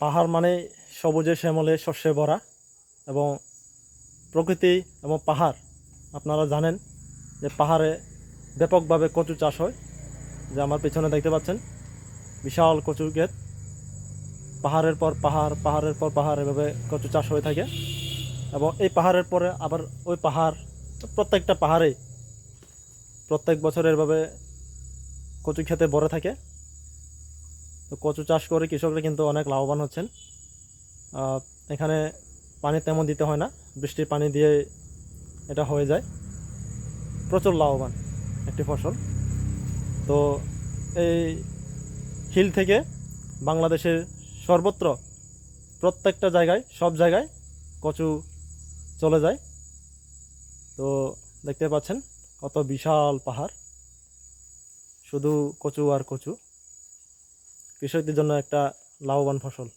পাহাড় মানে সবুজে শ্যামলে শস্যে ভরা এবং প্রকৃতি এবং পাহাড়। আপনারা জানেন যে পাহাড়ে ব্যাপকভাবে কচু চাষ হয়। যে আমার পেছনে দেখতে পাচ্ছেন বিশাল কচু ক্ষেত, পাহাড়ের পর পাহাড়, পাহাড়ের পর পাহাড়, এভাবে কচু চাষ হয়ে থাকে। এবং এই পাহাড়ের পরে আবার ওই পাহাড়, প্রত্যেকটা পাহাড়েই প্রত্যেক বছর এভাবে কচু ক্ষেতে ভরে থাকে। তো কচু চাষ করে কৃষকরা কিন্তু অনেক লাভবান হচ্ছেন। এখানে পানি তেমন দিতে হয় না, বৃষ্টির পানি দিয়ে এটা হয়ে যায়। প্রচুর লাভবান একটি ফসল। তো এই হিল থেকে বাংলাদেশের সর্বত্র প্রত্যেকটা জায়গায়, সব জায়গায় কচু চলে যায়। তো দেখতে পাচ্ছেন কত বিশাল পাহাড়, শুধু কচু আর কচু। কৃষকদের জন্য একটা লাভবান ফসল।